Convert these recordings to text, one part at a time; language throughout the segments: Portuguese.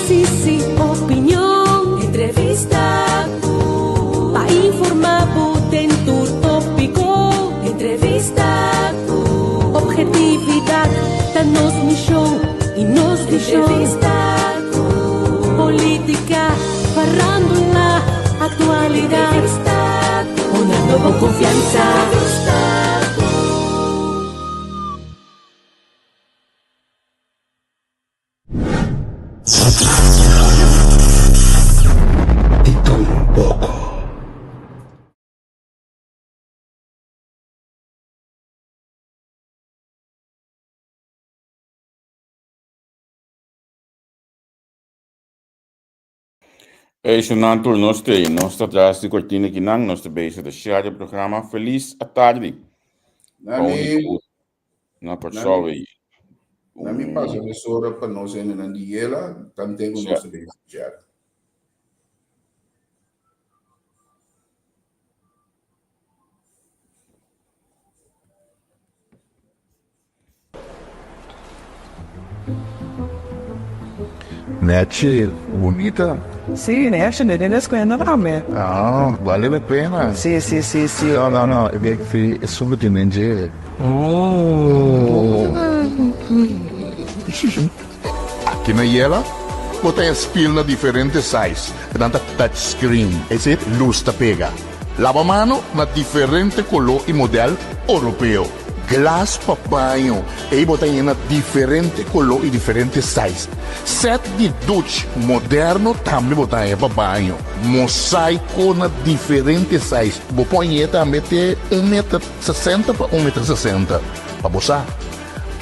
análisis, opinión, entrevista, para informar, tentur tópico, entrevista, objetividad, danos mi show y nos di show, entrevista, política, farándula, actualidad, entrevista, una nueva confianza. Esse nantur nós traz de cortina aqui não, nós base de share programa feliz à tarde. Na pessoa aí. Na minha passa emissora para nós ainda na diela, também o nosso base de share. Nete, bonita. Sì, ne esce nelle scuole enorme. Ah, vale a pena. Sì. No, è solo di mangiare. Aqui na Iela, botem spil na diferente size. Tanta touchscreen. Esse luz ta pega. Lavamano na diferente color e modelo europeu. Glass papanho. E botem na diferente color e diferente size. Set de douche moderno também botem papanho. Mosaico na diferente size. Põe também ter 1,60 m para 1,60 m. Para boçar.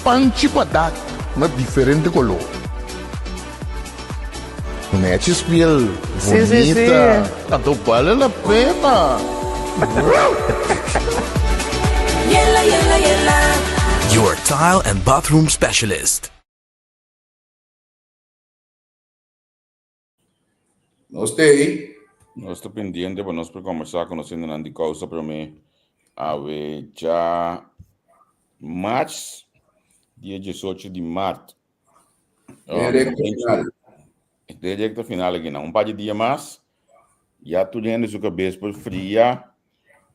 Panchi para dar na diferente color. Mete spiel. Bonita. Tanto vale a pena. Your tile and bathroom specialist. Nós tem. Nós estamos pendentes para nós conversar com nós ainda de causa para mim. Já março, dia 18 de março. Directa final aqui não. Par de dia mais. Já tu lendo sua cabeça por fria.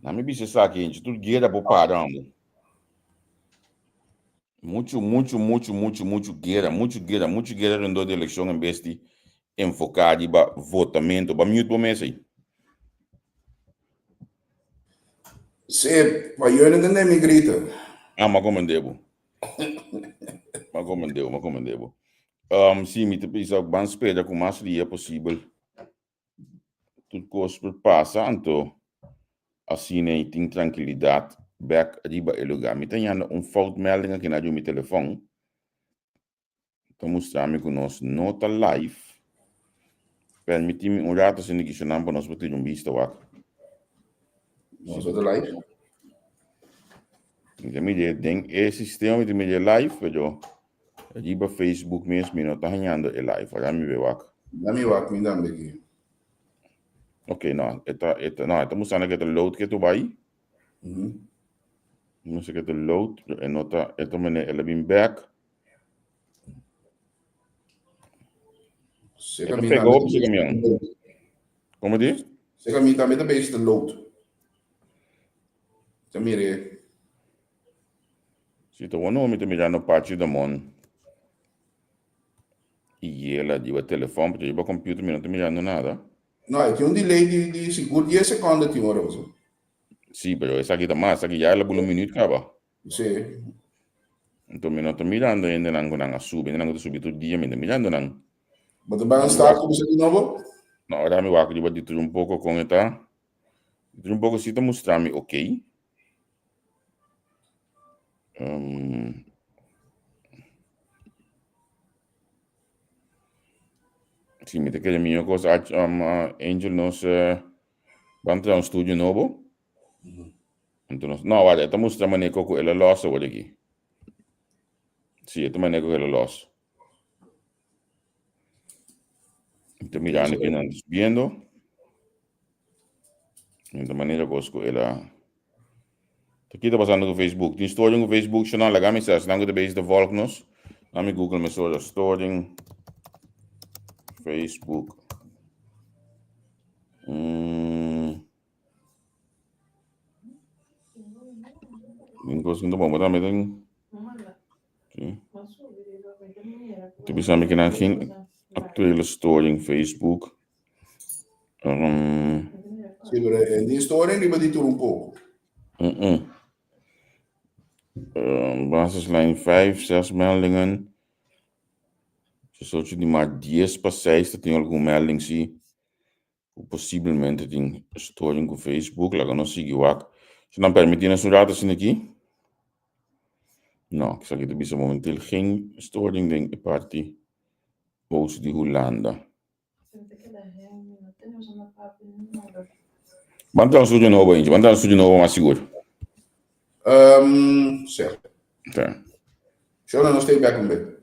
Não me bicho aqui, gente. Tudo guerra por parando. Muito guerra dentro da eleição em vez de enfocar em votamento. Para mim, aí. Sim, vai eu ainda nem me grita. Mas como devo. Sim, me precisa bem esperar com mais dia possível. Tudo coisa por passa, então assim nem tem tranquilidade. Back arriba el lugar. Me tem foutmelding aqui na meu telefone. Então mostrar-me que nós nota live. Permite-me rato se não quiser para nós poder visto lá. Nós nota live. Então me tem esse sistema de media live, pero arriba Facebook mesmo me nota ganhando a live. Olha me ver lá. Dá-me lá, me dá aqui. Ok, não, está mostrando que o load que tu vai. Não sei que o load, e nota, ela vem back. Ela pegou para o caminhão. Como diz? Você caminha também da base do load. Então, mire. Se tu não me mirando parte da mão. E ela deu o telefone, porque o computador não está mirando nada. Não, tem delay de seguro 10 segundos, tem hora. Sim, mas essa aqui está mais, essa aqui já é por minuto, acaba. Sim. Então, eu não estou mirando ainda, não estou subindo, não estou subindo todo dia, não mirando, não. Mas tu vai estar com você de novo? Não, agora eu vou dizer um pouco com ela. Um pouco se tu mostrar-me, ok. Sim, me tem que a minha coisa, Angel nos vai entrar estúdio novo. Então, não, olha, está mostrando maneira que ela lost olha aqui. Sim, esta maneira que ela lost. Então, mirando aqui, não vendo. Esta maneira que ela. Aqui está passando no Facebook. Tem storing no Facebook, se não, laga mensagem, não que base de volk nos. Na minha Google, me sou storing Facebook. Conseguindo bom, botar mesmo. Tu bisa making geen actuele story in Facebook. Sì, di storia ribadito un po'. Basislijn 5, 6 meldingen. Zodat je die maar 10 per 6 dat tem alguma melding zie. Possivelmente tem storing com Facebook, lá não sigue o ac. Se não permite na sua data assim aqui. Não, que isso aqui também momenteel geen storing ding e party Oost de Hollanda. Quanto studio novo, gente? Quanto studio novo mais seguro? Certo. Tá. Deixa eu não stay back um bit.